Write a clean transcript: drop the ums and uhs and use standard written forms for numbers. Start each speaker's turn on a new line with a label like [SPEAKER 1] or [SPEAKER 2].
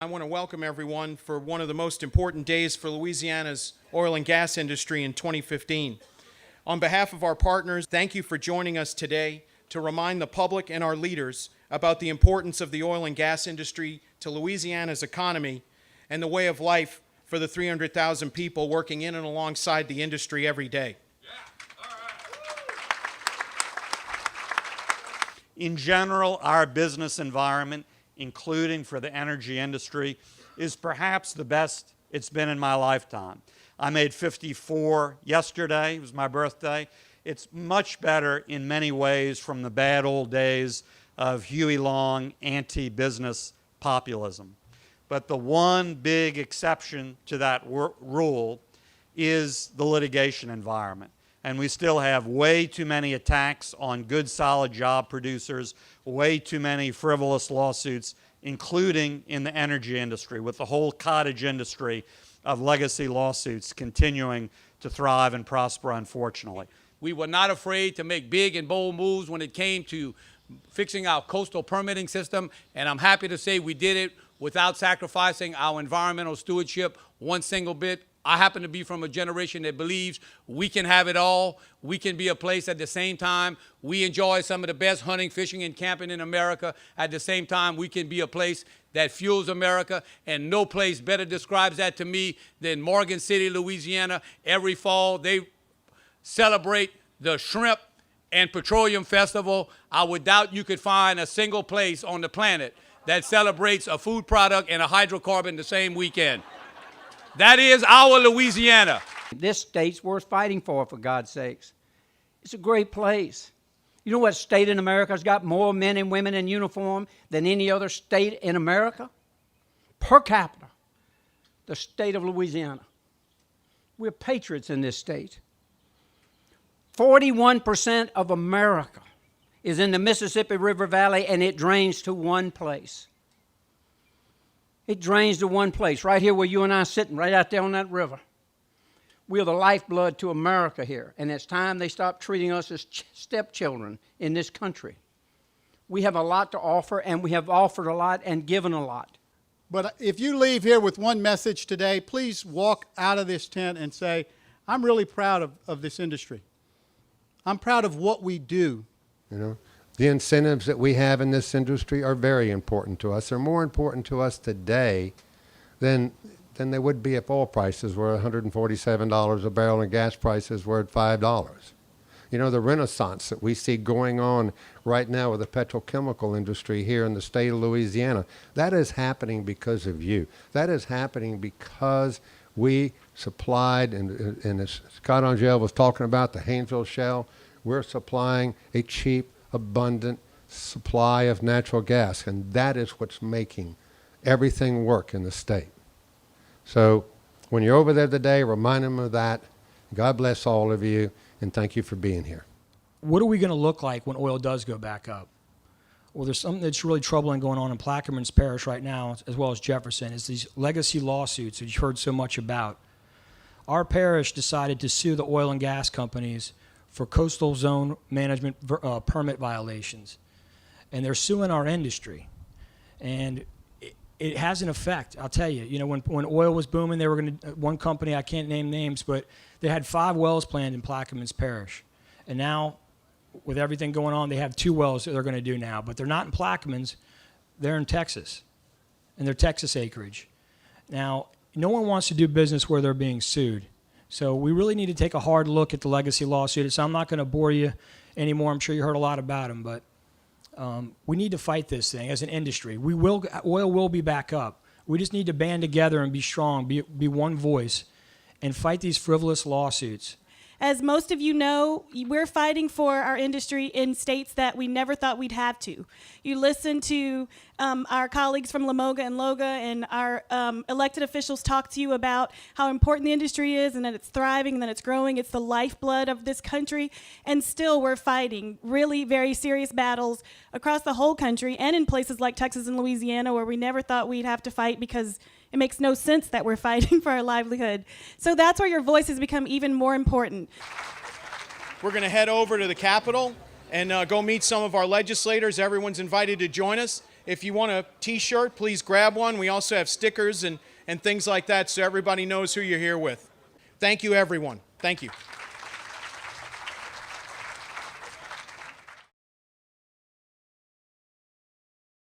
[SPEAKER 1] I want to welcome everyone for one of the most important days for Louisiana's oil and gas industry in 2015. On behalf of our partners, thank you for joining us today to remind the public and our leaders about the importance of the oil and gas industry to Louisiana's economy and the way of life for the 300,000 people working in and alongside the industry every day.
[SPEAKER 2] In general, our business environment, including for the energy industry, is perhaps the best it's been in my lifetime. I made 54 yesterday. It was my birthday. It's much better in many ways from the bad old days of Huey Long anti-business populism. But the one big exception to that rule is the litigation environment. And we still have way too many attacks on good, solid job producers, way too many frivolous lawsuits, including in the energy industry, with the whole cottage industry of legacy lawsuits continuing to thrive and prosper, unfortunately.
[SPEAKER 3] We were not afraid to make big and bold moves when it came to fixing our coastal permitting system, and I'm happy to say we did it without sacrificing our environmental stewardship one single bit. I happen to be from a generation that believes we can have it all. We can be a place at the same time. We enjoy some of the best hunting, fishing, and camping in America. At the same time, we can be a place that fuels America, and no place better describes that to me than Morgan City, Louisiana. Every fall, they celebrate the Shrimp and Petroleum Festival. I would doubt you could find a single place on the planet that celebrates a food product and a hydrocarbon the same weekend. That is our Louisiana.
[SPEAKER 4] This state's worth fighting for God's sakes. It's a great place. You know what state in America has got more men and women in uniform than any other state in America? Per capita, the state of Louisiana. We're patriots in this state. 41% of America is in the Mississippi River Valley, and it drains to one place. It drains to one place, right here where you and I are sitting, right out there on that river. We are the lifeblood to America here, and it's time they stop treating us as stepchildren in this country. We have a lot to offer, and we have offered a lot and given a lot.
[SPEAKER 5] But if you leave here with one message today, please walk out of this tent and say, I'm really proud of this industry. I'm proud of what we do.
[SPEAKER 6] You know, the incentives that we have in this industry are very important to us. They're more important to us today than they would be if oil prices were $147 a barrel and gas prices were at $5. You know, the renaissance that we see going on right now with the petrochemical industry here in the state of Louisiana, that is happening because of you. That is happening because we supplied, and as Scott Angel was talking about, the Haynesville Shale, we're supplying a cheap, abundant supply of natural gas, and that is what's making everything work in the state. So when you're over there today, remind them of that. God bless all of you, and thank you for being here.
[SPEAKER 7] What are we going to look like when oil does go back up? Well, there's something that's really troubling going on in Plaquemines Parish right now, as well as Jefferson, is these legacy lawsuits that you've heard so much about. Our parish decided to sue the oil and gas companies for coastal zone management permit violations. And they're suing our industry. And it has an effect, I'll tell you. You know, when oil was booming, they were going to, one company, I can't name names, but they had 5 wells planned in Plaquemines Parish. And now, with everything going on, they have 2 wells that they're going to do now. But they're not in Plaquemines, they're in Texas. And they're Texas acreage. Now, no one wants to do business where they're being sued. So we really need to take a hard look at the legacy lawsuit. So I'm not going to bore you anymore. I'm sure you heard a lot about them, but we need to fight this thing as an industry. Oil will be back up. We just need to band together and be strong, be one voice, and fight these frivolous lawsuits.
[SPEAKER 8] As most of you know, we're fighting for our industry in states that we never thought we'd have to. You listen to our colleagues from Lamoga and Loga, and our elected officials talk to you about how important the industry is and that it's thriving and that it's growing. It's the lifeblood of this country, and still we're fighting really very serious battles across the whole country and in places like Texas and Louisiana where we never thought we'd have to fight because it makes no sense that we're fighting for our livelihood. So that's where your voice has become even more important.
[SPEAKER 1] We're going to head over to the Capitol and go meet some of our legislators. Everyone's invited to join us. If you want a t-shirt, please grab one. We also have stickers and things like that so everybody knows who you're here with. Thank you, everyone. Thank you.